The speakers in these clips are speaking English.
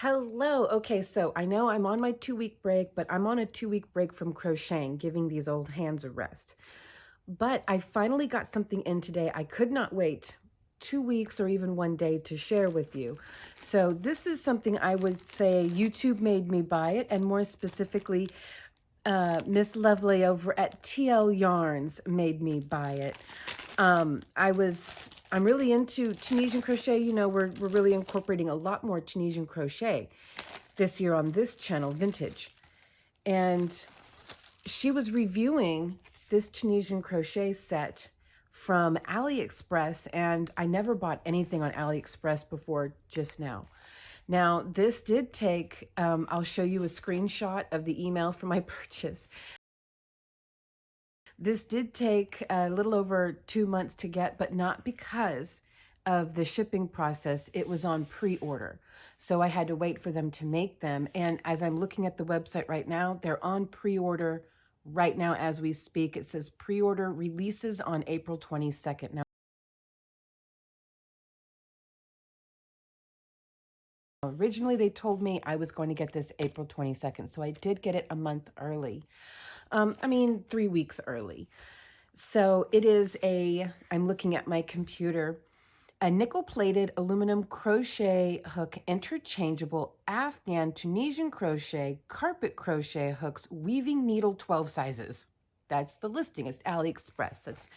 Hello. Okay, so I know I'm on my 2-week break, but I'm on a 2-week break from crocheting, giving these old hands a rest. But I finally got something in today. I could not wait 2 weeks or even one day to share with you. So this is something I would say YouTube made me buy it, and more specifically, Miss Lovely over at TL Yarns made me buy it. I'm really into Tunisian crochet. You know, we're really incorporating a lot more Tunisian crochet this year on this channel, Vintage. And she was reviewing this Tunisian crochet set from AliExpress, and I never bought anything on AliExpress before just now. Now, this did take, I'll show you a screenshot of the email for my purchase. This did take a little over 2 months to get, but not because of the shipping process. It was on pre-order. So I had to wait for them to make them. And as I'm looking at the website right now, they're on pre-order right now as we speak. It says pre-order releases on April 22nd. Now, originally they told me I was going to get this April 22nd. So I did get it a month early. 3 weeks early. So it is I'm looking at my computer, a nickel-plated aluminum crochet hook, interchangeable Afghan Tunisian crochet, carpet crochet hooks, weaving needle 12 sizes. That's the listing. It's AliExpress. That's,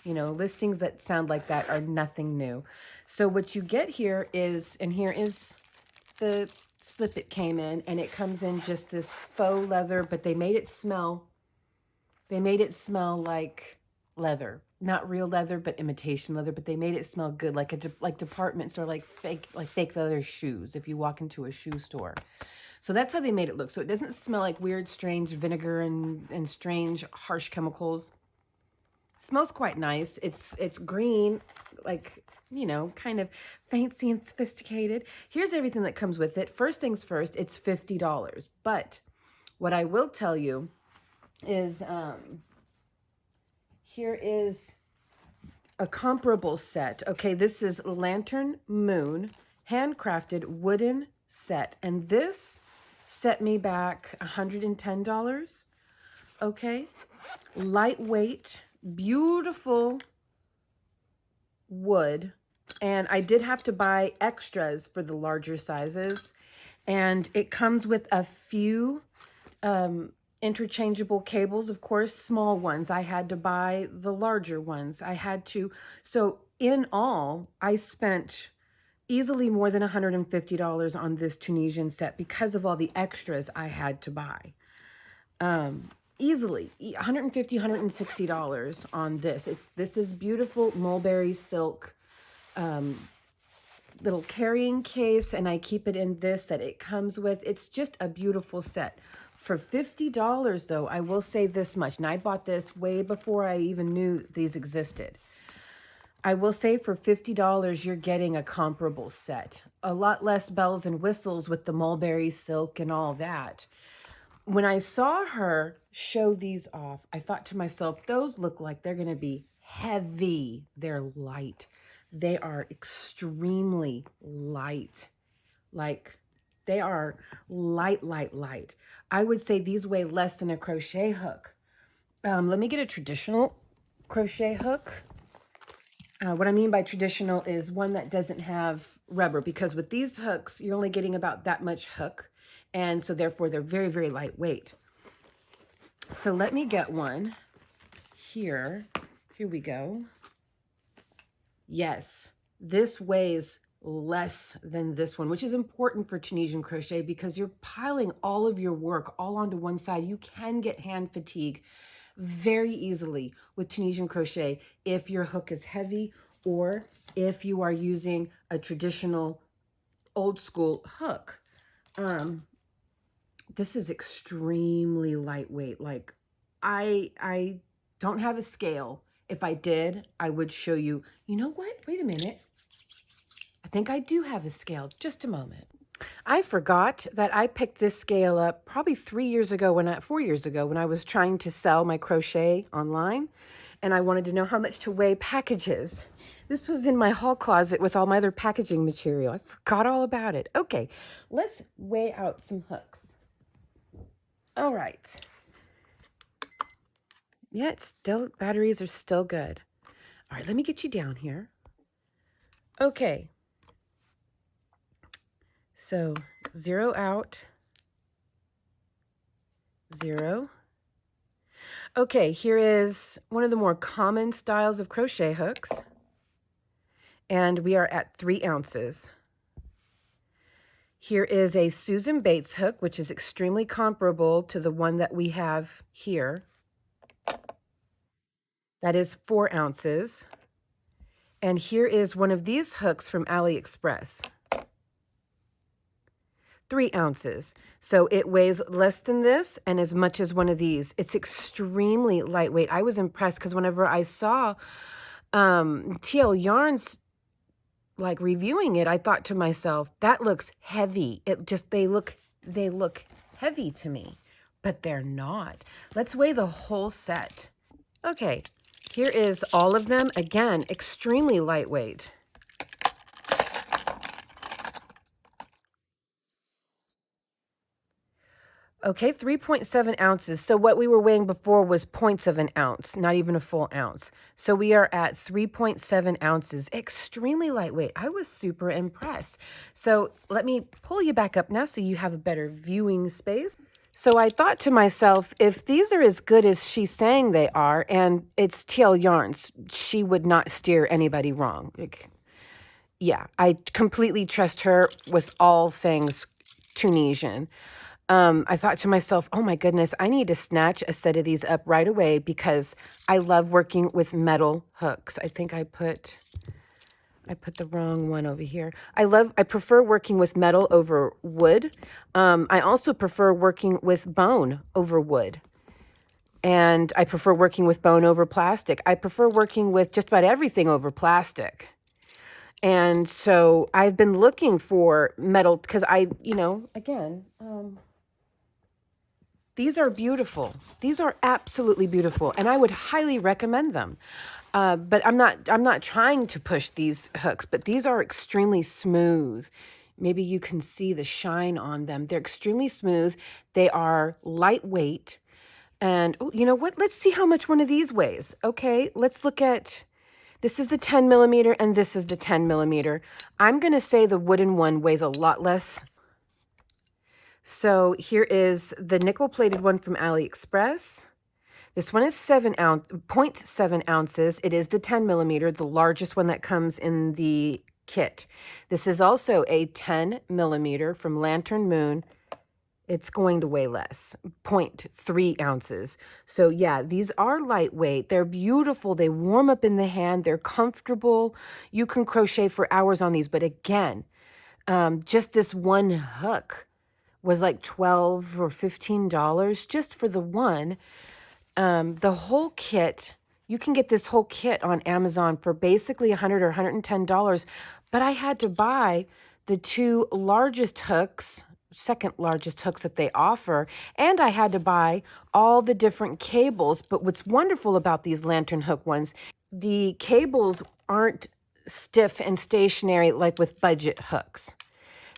listings that sound like that are nothing new. So what you get here is, and here is the slip it came in, and it comes in just this faux leather, but they made it smell like leather, not real leather, but imitation leather, but they made it smell good, like department store, like fake leather shoes if you walk into a shoe store. So that's how they made it look. So it doesn't smell like weird, strange vinegar and strange, harsh chemicals. It smells quite nice. It's green, like, kind of fancy and sophisticated. Here's everything that comes with it. First things first, it's $50. But what I will tell you is here is a comparable set. Okay, this is Lantern Moon, handcrafted wooden set. And this set me back $110. Okay, lightweight, beautiful wood. And I did have to buy extras for the larger sizes. And it comes with a few interchangeable cables, of course, small ones. I had to buy the larger ones. So in all, I spent easily more than $150 on this Tunisian set because of all the extras I had to buy. Easily $150, $160 on this. This is beautiful mulberry silk little carrying case, and I keep it in this that it comes with. It's just a beautiful set. For $50, though, I will say this much, and I bought this way before I even knew these existed. I will say for $50, you're getting a comparable set. A lot less bells and whistles with the mulberry silk and all that. When I saw her show these off, I thought to myself, those look like they're going to be heavy. They're light. They are extremely light. Like, they are light. I would say these weigh less than a crochet hook. Let me get a traditional crochet hook. What I mean by traditional is one that doesn't have rubber, because with these hooks, you're only getting about that much hook. And so therefore they're very, very lightweight. So let me get one here. Here we go. Yes, this weighs less than this one, which is important for Tunisian crochet because you're piling all of your work all onto one side. You can get hand fatigue very easily with Tunisian crochet if your hook is heavy or if you are using a traditional old school hook. This is extremely lightweight. Like, I don't have a scale. If I did, I would show you. You know what? Wait a minute. I think I do have a scale. Just a moment. I forgot that I picked this scale up probably 4 years ago when I was trying to sell my crochet online and I wanted to know how much to weigh packages. This was in my hall closet with all my other packaging material. I forgot all about it. Okay, let's weigh out some hooks. All right. Yeah, it's still, batteries are still good. All right, let me get you down here. Okay. So 0 out, 0. Okay, here is one of the more common styles of crochet hooks. And we are at 3 ounces. Here is a Susan Bates hook, which is extremely comparable to the one that we have here. That is 4 ounces. And here is one of these hooks from AliExpress. 3 ounces. So it weighs less than this and as much as one of these. It's extremely lightweight. I was impressed because whenever I saw TL Yarns like reviewing it, I thought to myself, that looks heavy. They look heavy to me, but they're not. Let's weigh the whole set. Okay, here is all of them. Again, extremely lightweight. Okay, 3.7 ounces. So what we were weighing before was points of an ounce, not even a full ounce. So we are at 3.7 ounces, extremely lightweight. I was super impressed. So let me pull you back up now so you have a better viewing space. So I thought to myself, if these are as good as she's saying they are, and it's TL Yarns, she would not steer anybody wrong. Yeah, I completely trust her with all things Tunisian. I thought to myself, oh my goodness, I need to snatch a set of these up right away because I love working with metal hooks. I think I put the wrong one over here. I prefer working with metal over wood. I also prefer working with bone over wood. And I prefer working with bone over plastic. I prefer working with just about everything over plastic. And so I've been looking for metal because these are beautiful. These are absolutely beautiful, and I would highly recommend them. But I'm not trying to push these hooks, but these are extremely smooth. Maybe you can see the shine on them. They're extremely smooth. They are lightweight. And oh, you know what? Let's see how much one of these weighs. Okay, let's look at, this is the 10 millimeter and this is the 10 millimeter. I'm going to say the wooden one weighs a lot less. So here is the nickel-plated one from AliExpress. This one is 0.7 ounces. It is the 10 millimeter, the largest one that comes in the kit. This is also a 10 millimeter from Lantern Moon. It's going to weigh less, 0.3 ounces. So yeah, these are lightweight. They're beautiful. They warm up in the hand. They're comfortable. You can crochet for hours on these. But again, just this one hook was like $12 or $15 just for the one. The whole kit, you can get this whole kit on Amazon for basically $100 or $110. But I had to buy the 2 largest hooks, second largest hooks that they offer, and I had to buy all the different cables. But what's wonderful about these lantern hook ones, the cables aren't stiff and stationary like with budget hooks.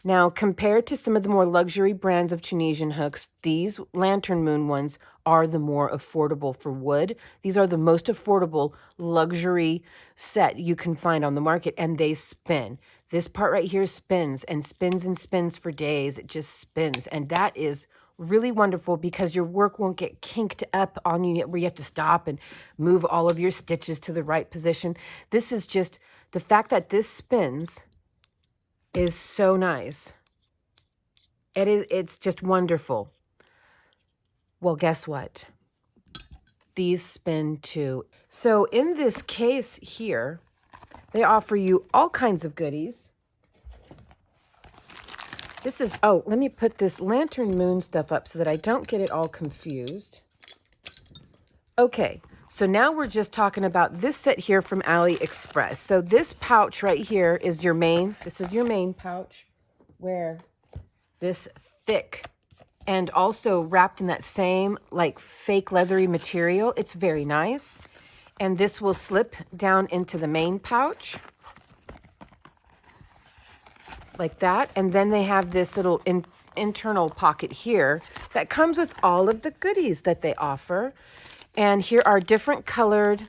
Now, compared to some of the more luxury brands of Tunisian hooks, these Lantern Moon ones are the more affordable for wood. These are the most affordable luxury set you can find on the market, and they spin. This part right here spins and spins and spins for days. It just spins, and that is really wonderful because your work won't get kinked up on you where you have to stop and move all of your stitches to the right position. This is just the fact that this spins is so nice. It's just wonderful. Well, guess what? These spin too. So in this case here, they offer you all kinds of goodies. This is, oh, let me put this Lantern Moon stuff up so that I don't get it all confused. Okay, so now we're just talking about this set here from AliExpress. So this pouch right here is your main, this is your main pouch where This thick and also wrapped in that same like fake leathery material. It's very nice. And this will slip down into the main pouch like that. And then they have this little internal pocket here that comes with all of the goodies that they offer. And here are different colored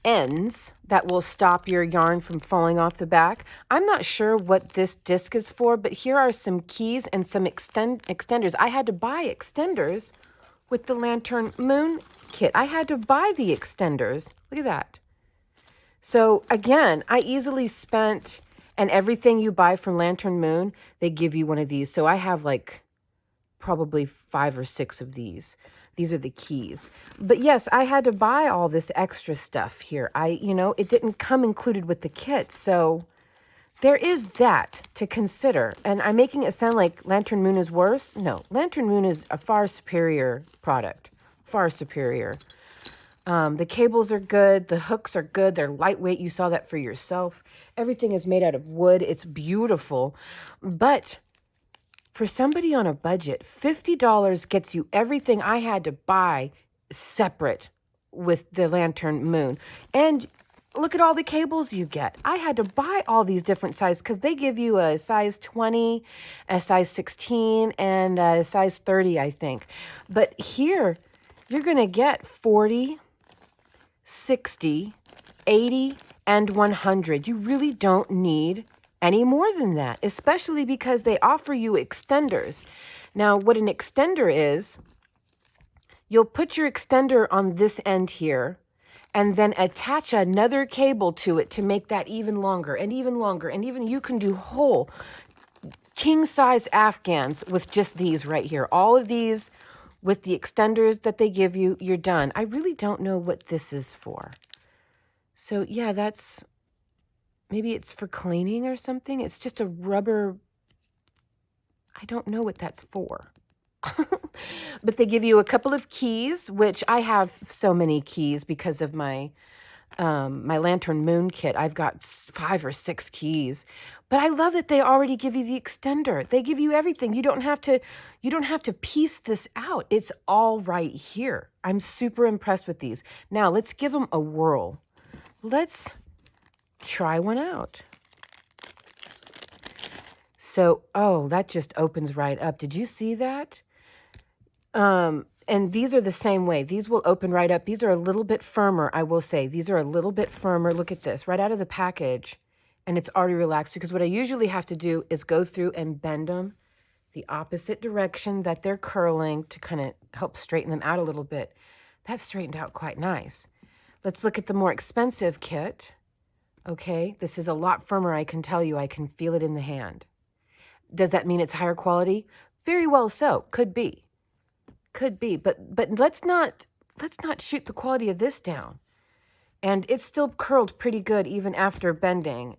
ends that will stop your yarn from falling off the back. I'm not sure what this disc is for, but here are some keys and some extenders. I had to buy extenders with the Lantern Moon kit. I had to buy the extenders. Look at that. So again, I easily spent, and everything you buy from Lantern Moon, they give you one of these. So I have like probably 5 or 6 of these. These are the keys. But yes, I had to buy all this extra stuff here. It didn't come included with the kit. So there is that to consider. And I'm making it sound like Lantern Moon is worse. No, Lantern Moon is a far superior product. Far superior. The cables are good. The hooks are good. They're lightweight. You saw that for yourself. Everything is made out of wood. It's beautiful. But for somebody on a budget, $50 gets you everything I had to buy separate with the Lantern Moon. And look at all the cables you get. I had to buy all these different sizes because they give you a size 20, a size 16, and a size 30, I think. But here, you're going to get 40, 60, 80, and 100. You really don't need any more than that, especially because they offer you extenders. Now, what an extender is, you'll put your extender on this end here and then attach another cable to it to make that even longer and even longer. And even you can do whole king-size Afghans with just these right here. All of these with the extenders that they give you, you're done. I really don't know what this is for. So yeah, maybe it's for cleaning or something. It's just a rubber. I don't know what that's for. But they give you a couple of keys, which I have so many keys because of my Lantern Moon kit. I've got 5 or 6 keys. But I love that they already give you the extender. They give you everything. You don't have to piece this out. It's all right here. I'm super impressed with these. Now, let's give them a whirl. Let's try one out. So, oh, that just opens right up. Did you see that? And these are the same way. These will open right up. These are a little bit firmer, I will say. These are a little bit firmer. Look at this, right out of the package. And it's already relaxed because what I usually have to do is go through and bend them the opposite direction that they're curling to kind of help straighten them out a little bit. That straightened out quite nice. Let's look at the more expensive kit. Okay, this is a lot firmer, I can tell you. I can feel it in the hand. Does that mean it's higher quality? Very well so. Could be. Could be. But let's not shoot the quality of this down. And it's still curled pretty good even after bending,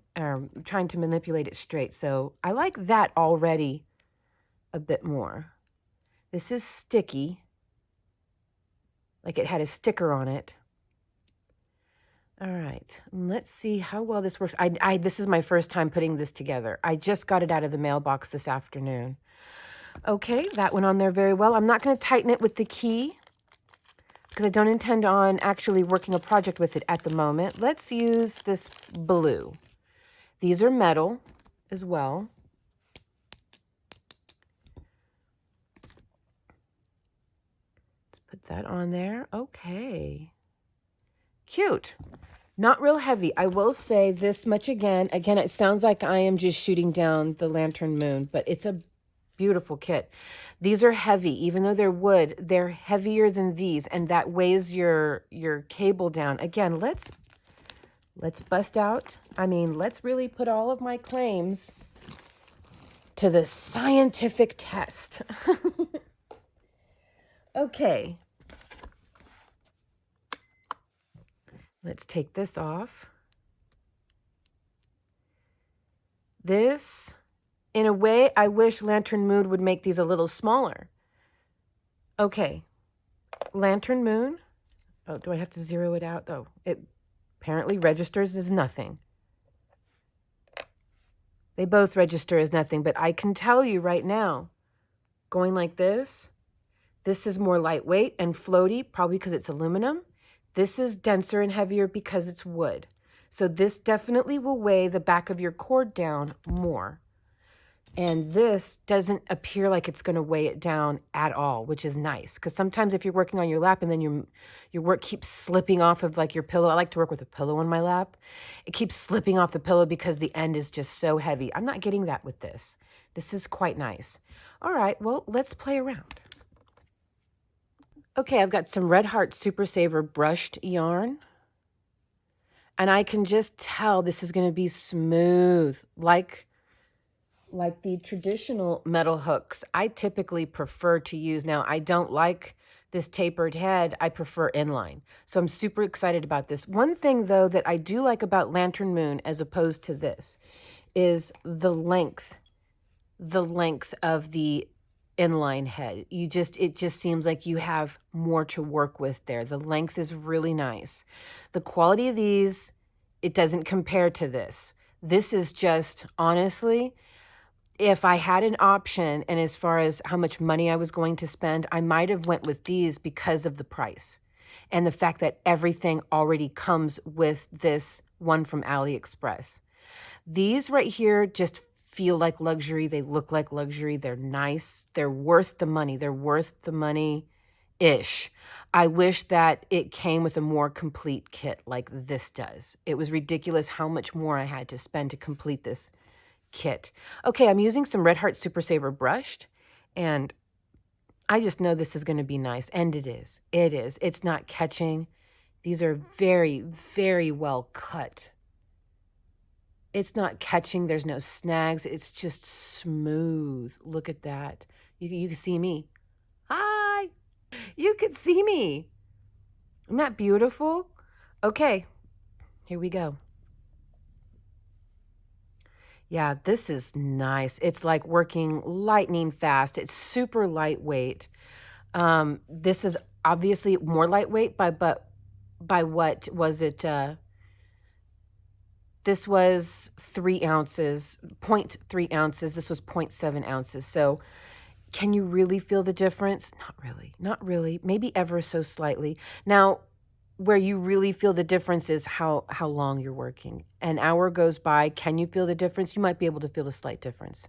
trying to manipulate it straight. So I like that already a bit more. This is sticky. Like it had a sticker on it. All right, let's see how well this works. This is my first time putting this together. I just got it out of the mailbox this afternoon. Okay, that went on there very well. I'm not going to tighten it with the key because I don't intend on actually working a project with it at the moment. Let's use this blue. These are metal as well. Let's put that on there. Okay. Cute. Not real heavy. I will say this much again. Again, it sounds like I am just shooting down the Lantern Moon, but it's a beautiful kit. These are heavy. Even though they're wood, they're heavier than these, and that weighs your cable down. Again, let's bust out. Let's really put all of my claims to the scientific test. Okay. Let's take this off. This, in a way, I wish Lantern Moon would make these a little smaller. Okay, Lantern Moon. Oh, do I have to zero it out? Oh, it apparently registers as nothing. They both register as nothing, but I can tell you right now, going like this is more lightweight and floaty, probably because it's aluminum. This is denser and heavier because it's wood. So this definitely will weigh the back of your cord down more. And this doesn't appear like it's going to weigh it down at all, which is nice. Because sometimes if you're working on your lap and then your work keeps slipping off of like your pillow. I like to work with a pillow on my lap. It keeps slipping off the pillow because the end is just so heavy. I'm not getting that with this. This is quite nice. All right, well, let's play around. Okay, I've got some Red Heart Super Saver brushed yarn. And I can just tell this is going to be smooth, like the traditional metal hooks. I typically prefer to use, now I don't like this tapered head, I prefer inline. So I'm super excited about this. One thing though that I do like about Lantern Moon as opposed to this is the length of the inline head. It just seems like you have more to work with there. The length is really nice. The quality of these, it doesn't compare to this. This is just, honestly, if I had an option and as far as how much money I was going to spend, I might have went with these because of the price and the fact that everything already comes with this one from AliExpress. These right here just feel like luxury. They look like luxury. They're nice. They're worth the money. They're worth the money-ish. I wish that it came with a more complete kit like this does. It was ridiculous how much more I had to spend to complete this kit. Okay, I'm using some Red Heart Super Saver brushed, and I just know this is going to be nice, and it is. It is. It's not catching. These are very, very well cut. It's not catching. There's no snags. It's just smooth. Look at that. You can see me. Hi. You can see me. Isn't that beautiful? Okay, here we go. Yeah, this is nice. It's like working lightning fast. It's super lightweight. This is obviously more lightweight by what was it? This was 3 ounces, 0.3 ounces. This was 0.7 ounces. So can you really feel the difference? Not really. Not really. Maybe ever so slightly. Now, where you really feel the difference is how long you're working. An hour goes by. Can you feel the difference? You might be able to feel a slight difference.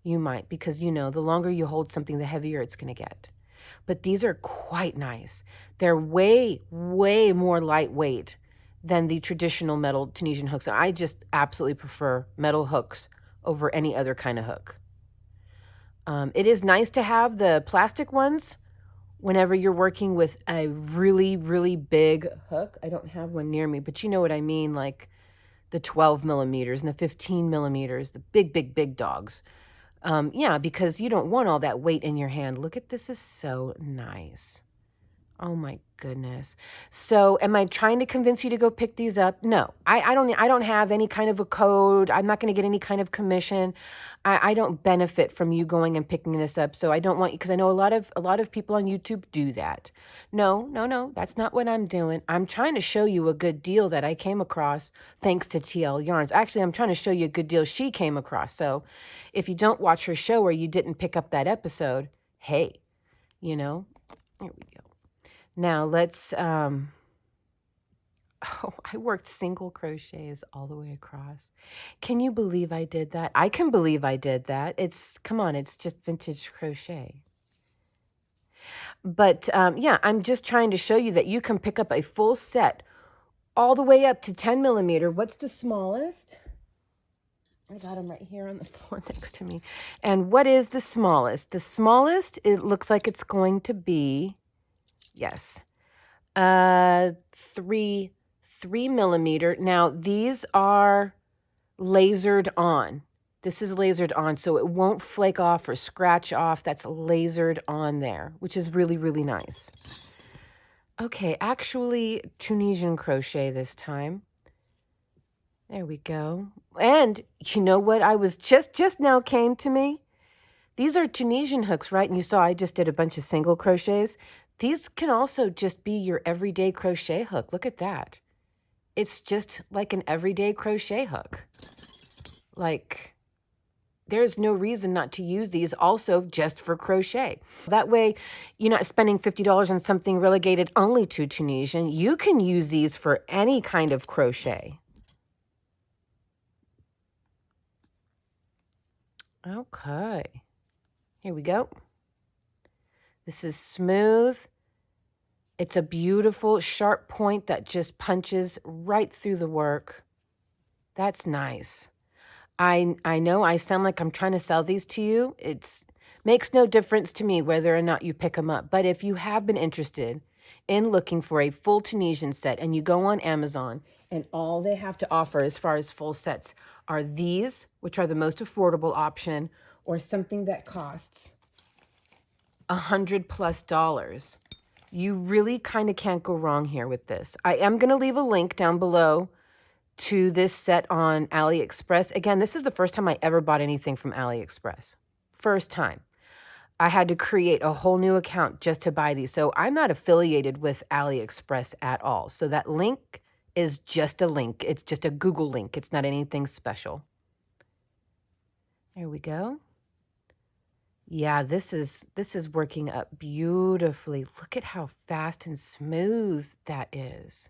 You might, because the longer you hold something, the heavier it's going to get. But these are quite nice. They're way, way more lightweight than the traditional metal Tunisian hooks. I just absolutely prefer metal hooks over any other kind of hook. It is nice to have the plastic ones whenever you're working with a really, really big hook. I don't have one near me, but you know what I mean, like the 12 millimeters and the 15 millimeters, the big, big, big dogs. Yeah, because you don't want all that weight in your hand. Look at this, is so nice. Oh my goodness. So am I trying to convince you to go pick these up? No, I don't have any kind of a code. I'm not going to get any kind of commission. I don't benefit from you going and picking this up. So I don't want you, because I know a lot of people on YouTube do that. No, that's not what I'm doing. I'm trying to show you a good deal that I came across thanks to TL Yarns. Actually, I'm trying to show you a good deal she came across. So if you don't watch her show or you didn't pick up that episode, hey, here we go. Now let's, I worked single crochets all the way across. Can you believe I did that? I can believe I did that. Come on, it's just vintage crochet. But yeah, I'm just trying to show you that you can pick up a full set all the way up to 10 millimeter. What's the smallest? I got them right here on the floor next to me. And what is the smallest? The smallest, it looks like it's going to be, yes, 3 millimeter. Now these are lasered on. This is lasered on, so it won't flake off or scratch off. That's lasered on there, which is really, really nice. Okay, actually Tunisian crochet this time. There we go. And you know what I was just now came to me? These are Tunisian hooks, right? And you saw I just did a bunch of single crochets. These can also just be your everyday crochet hook. Look at that. It's just like an everyday crochet hook. Like, there's no reason not to use these also just for crochet. That way, you're not spending $50 on something relegated only to Tunisian. You can use these for any kind of crochet. Okay, here we go. This is smooth. It's a beautiful sharp point that just punches right through the work. That's nice. I know I sound like I'm trying to sell these to you. It makes no difference to me whether or not you pick them up. But if you have been interested in looking for a full Tunisian set and you go on Amazon and all they have to offer as far as full sets are these, which are the most affordable option, or something that costs $100+. You really kind of can't go wrong here with this. I am going to leave a link down below to this set on AliExpress. Again, this is the first time I ever bought anything from AliExpress. First time. I had to create a whole new account just to buy these. So I'm not affiliated with AliExpress at all. So that link is just a link. It's just a Google link. It's not anything special. There we go. Yeah, this is working up beautifully. Look at how fast and smooth that is.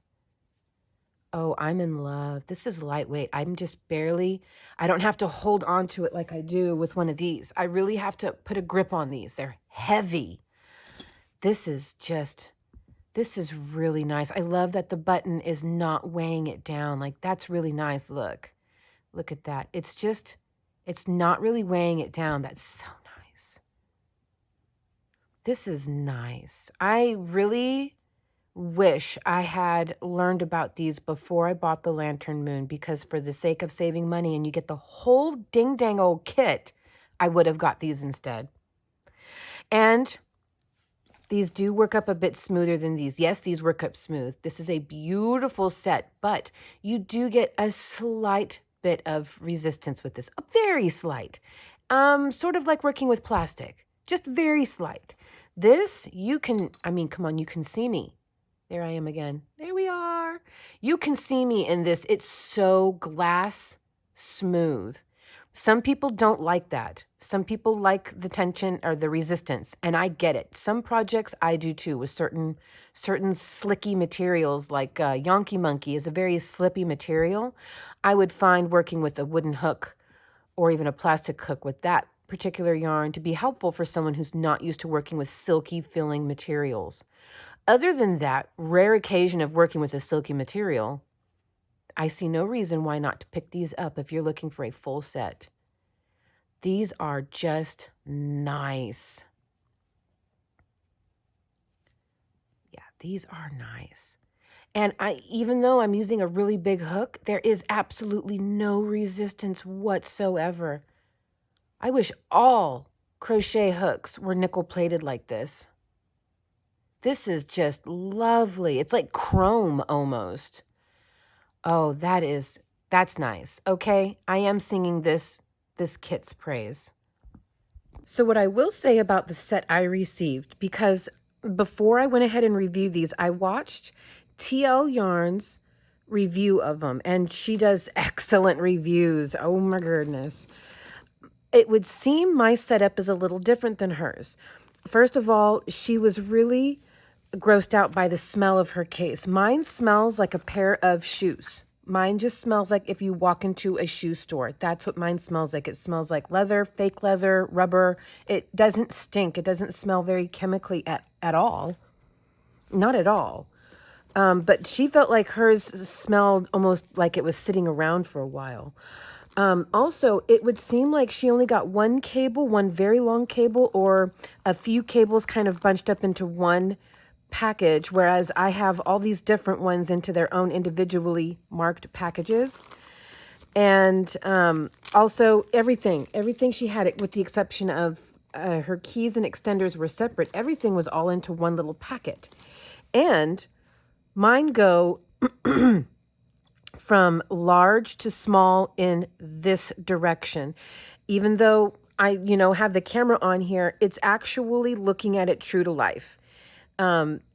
Oh, I'm in love. This is lightweight. I'm just barely, I don't have to hold on to it like I do with one of these. I really have to put a grip on these. They're heavy. This is really nice. I love that the button is not weighing it down. Like, that's really nice. Look at that. It's not really weighing it down. That's so nice. This is nice. I really wish I had learned about these before I bought the Lantern Moon, because for the sake of saving money and you get the whole ding dang old kit, I would have got these instead. And these do work up a bit smoother than these. Yes, these work up smooth. This is a beautiful set, but you do get a slight bit of resistance with this, a very slight, sort of like working with plastic, just very slight. This, you can, I mean, come on, you can see me. There I am again. There we are. You can see me in this. It's so glass smooth. Some people don't like that. Some people like the tension or the resistance, and I get it. Some projects I do too with certain slicky materials, like Yonky Monkey is a very slippy material. I would find working with a wooden hook or even a plastic hook with that particular yarn to be helpful for someone who's not used to working with silky filling materials. Other than that rare occasion of working with a silky material, I see no reason why not to pick these up if you're looking for a full set. These are just nice. Yeah, these are nice. And even though I'm using a really big hook, there is absolutely no resistance whatsoever. I wish all crochet hooks were nickel plated like this. This is just lovely. It's like chrome almost. Oh, that's nice. Okay, I am singing this kit's praise. So what I will say about the set I received, because before I went ahead and reviewed these, I watched TL Yarn's review of them, and she does excellent reviews. Oh my goodness. It would seem my setup is a little different than hers. First of all, she was really grossed out by the smell of her case. Mine smells like a pair of shoes. Mine just smells like if you walk into a shoe store. That's what mine smells like. It smells like leather, fake leather, rubber. It doesn't stink. It doesn't smell very chemically at all. Not at all. But she felt like hers smelled almost like it was sitting around for a while. Also, it would seem like she only got one cable, one very long cable, or a few cables kind of bunched up into one package, whereas I have all these different ones into their own individually marked packages. And also everything she had, it with the exception of her keys and extenders were separate. Everything was all into one little packet. And mine go from large to small in this direction. Even though I, have the camera on here, it's actually looking at it true to life.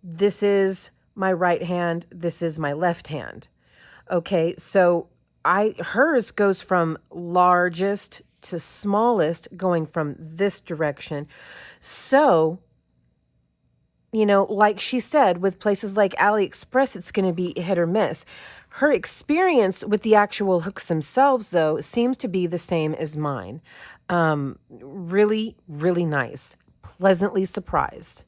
This is my right hand. This is my left hand. Okay. So hers goes from largest to smallest going from this direction. So, you know, like she said, with places like AliExpress, it's going to be hit or miss. Her experience with the actual hooks themselves, though, seems to be the same as mine. Really, really nice. Pleasantly surprised.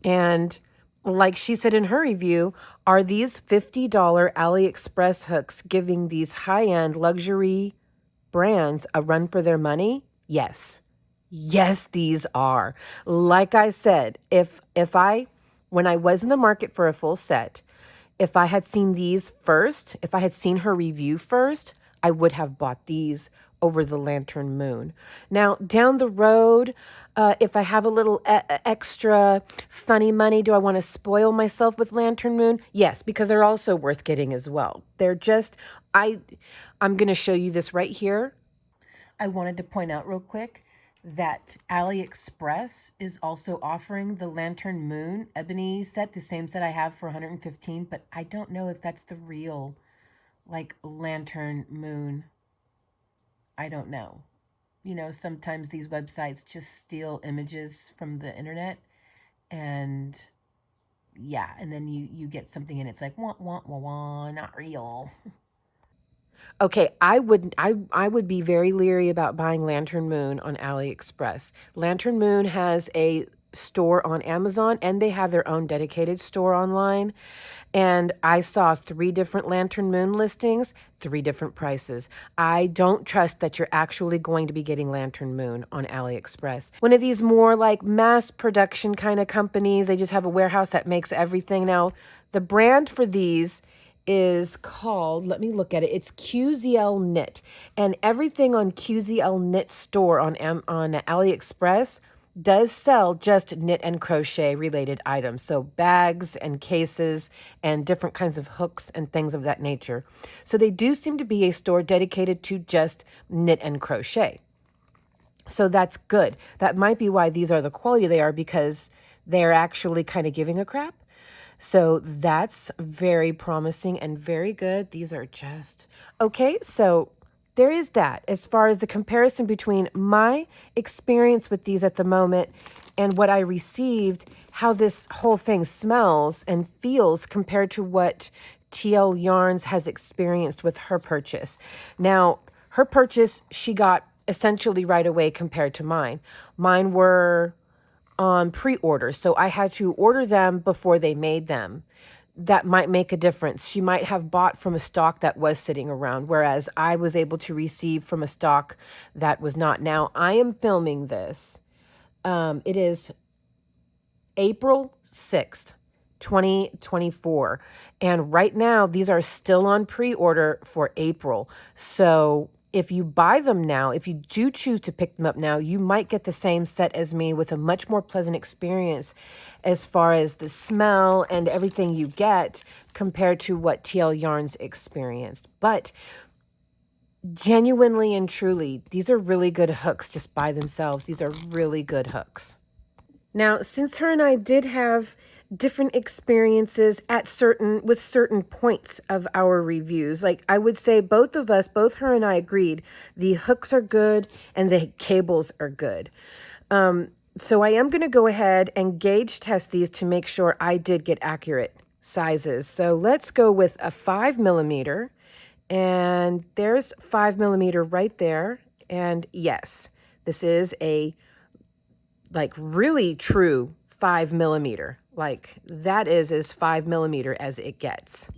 And like she said in her review, are these $50 AliExpress hooks giving these high-end luxury brands a run for their money? Yes. Yes, these are. Like I said, if I when I was in the market for a full set, if I had seen these first, if I had seen her review first, I would have bought these over the Lantern Moon. Now, down the road, if I have a little extra funny money, do I want to spoil myself with Lantern Moon? Yes, because they're also worth getting as well. They're just, I'm going to show you this right here. I wanted to point out real quick that AliExpress is also offering the Lantern Moon ebony set, the same set I have for 115, but I don't know if that's the real, like, Lantern Moon. I don't know. You know, sometimes these websites just steal images from the internet, and yeah, and then you get something and it's like, wah, wah, wah, wah, not real. Okay, I would be very leery about buying Lantern Moon on AliExpress. Lantern Moon has a store on Amazon and they have their own dedicated store online. And I saw 3 different Lantern Moon listings, 3 different prices. I don't trust that you're actually going to be getting Lantern Moon on AliExpress. One of these more like mass production kind of companies, they just have a warehouse that makes everything. Now, the brand for these is called, let me look at it, it's QZL Knit. And everything on QZL Knit store on AliExpress does sell just knit and crochet related items. So bags and cases and different kinds of hooks and things of that nature. So they do seem to be a store dedicated to just knit and crochet. So that's good. That might be why these are the quality they are, because they're actually kind of giving a crap. So that's very promising and very good. These are just okay. So there is that as far as the comparison between my experience with these at the moment and what I received, how this whole thing smells and feels compared to what TL Yarns has experienced with her purchase. Now, her purchase, she got essentially right away compared to mine. Mine were on pre-order, so I had to order them before they made them. That might make a difference. She might have bought from a stock that was sitting around, whereas I was able to receive from a stock that was not. Now, I am filming this. It is April 6th, 2024. And right now, these are still on pre-order for April. So if you buy them now, if you do choose to pick them up now, you might get the same set as me with a much more pleasant experience as far as the smell and everything you get compared to what TL Yarns experienced. But genuinely and truly, these are really good hooks just by themselves. These are really good hooks. Now, since her and I did have different experiences with certain points of our reviews, like I would say both her and I agreed the hooks are good and the cables are good. So I am going to go ahead and gauge test these to make sure I did get accurate sizes. So let's go with a 5mm, and there's 5mm right there. And yes, this is a like really true 5mm. Like that is as 5mm as it gets.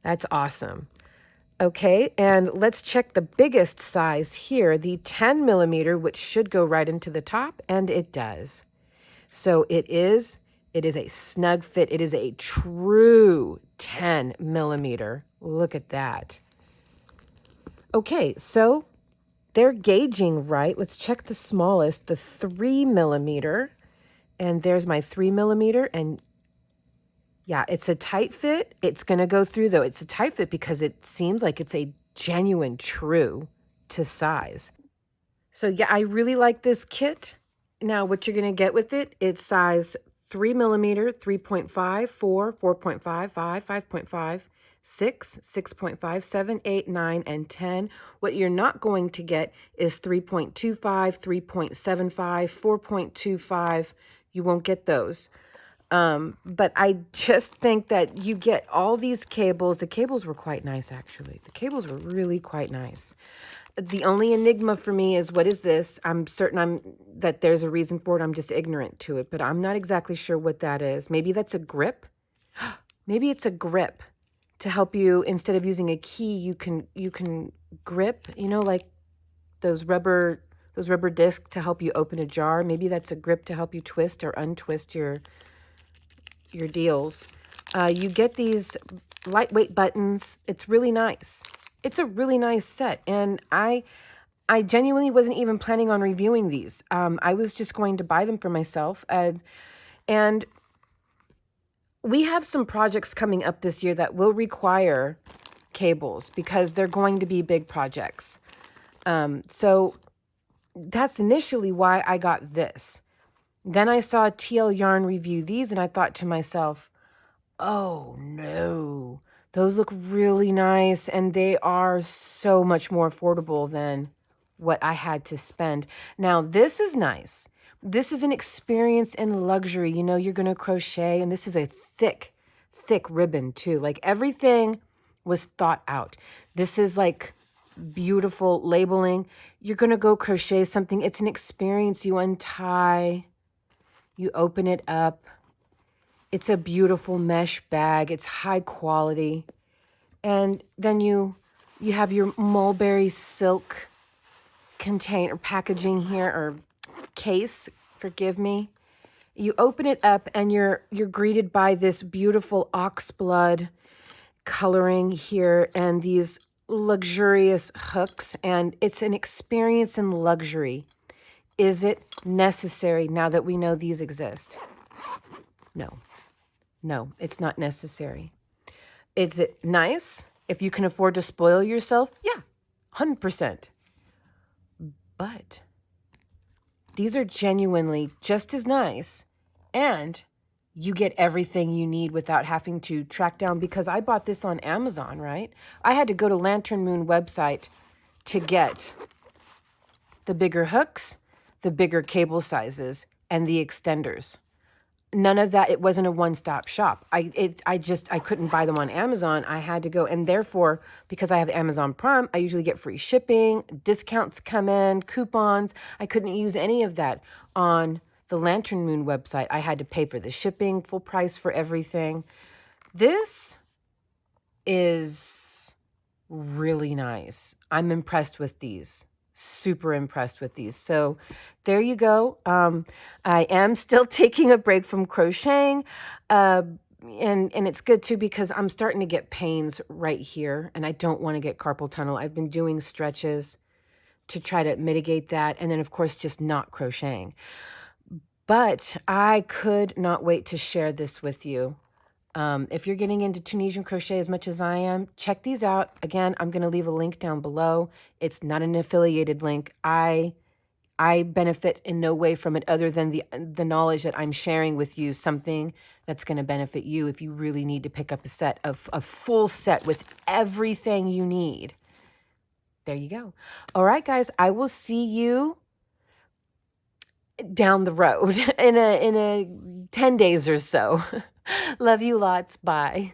That's awesome. Okay, and let's check the biggest size here, the 10mm, which should go right into the top, and it does. So it is a snug fit. It is a true 10mm. Look at that. Okay, so they're gauging right. Let's check the smallest, the 3mm. And there's my 3mm. And yeah, it's a tight fit. It's going to go through, though. It's a tight fit because it seems like it's a genuine true to size. So yeah, I really like this kit. Now, what you're going to get with it, it's size 3mm, 3.5, 4, 4.5, 5, 5.5, 6, 6.5, 7, 8, 9, and 10. What you're not going to get is 3.25, 3.75, 4.25. You won't get those. But I just think that you get all these cables. The cables were quite nice, actually. The cables were really quite nice. The only enigma for me is, what is this? I'm certain that there's a reason for it. I'm just ignorant to it, but I'm not exactly sure what that is. Maybe that's a grip. Maybe it's a grip to help you, instead of using a key, you can grip, you know, like those rubber discs to help you open a jar. Maybe that's a grip to help you twist or untwist your deals. You get these lightweight buttons. It's really nice. It's a really nice set, and I genuinely wasn't even planning on reviewing these. I was just going to buy them for myself, and we have some projects coming up this year that will require cables because they're going to be big projects. So that's initially why I got this. Then I saw TL Yarn review these, and I thought to myself, oh no, those look really nice, and they are so much more affordable than what I had to spend. Now, this is nice. This is an experience in luxury. You know, you're going to crochet, and this is a thick ribbon too. Like, everything was thought out. This is like beautiful labeling. You're going to go crochet something. It's an experience. You untie, you open it up. It's a beautiful mesh bag. It's high quality. And then you have your mulberry silk container packaging here, or case, forgive me. You open it up and you're greeted by this beautiful oxblood coloring here and these luxurious hooks, and it's an experience in luxury. Is it necessary now that we know these exist? No, it's not necessary. Is it nice if you can afford to spoil yourself? Yeah, 100%. But these are genuinely just as nice, and you get everything you need without having to track down, because I bought this on Amazon, right? I had to go to Lantern Moon website to get the bigger hooks, the bigger cable sizes, and the extenders. None of that. It wasn't a one-stop shop. I couldn't buy them on Amazon. I had to go, and therefore, because I have Amazon Prime, I usually get free shipping, discounts come in, coupons. I couldn't use any of that on the Lantern Moon website. I had to pay for the shipping, full price for everything. This is really nice. I'm impressed with these. Super impressed with these. So there you go. I am still taking a break from crocheting, and it's good too, because I'm starting to get pains right here, and I don't want to get carpal tunnel. I've been doing stretches to try to mitigate that, and then of course just not crocheting. But I could not wait to share this with you. If you're getting into Tunisian crochet as much as I am, check these out. Again, I'm going to leave a link down below. It's not an affiliated link. I benefit in no way from it, other than the knowledge that I'm sharing with you, something that's going to benefit you if you really need to pick up a full set with everything you need. There you go. All right, guys, I will see you down the road in a 10 days or so. Love you lots. Bye.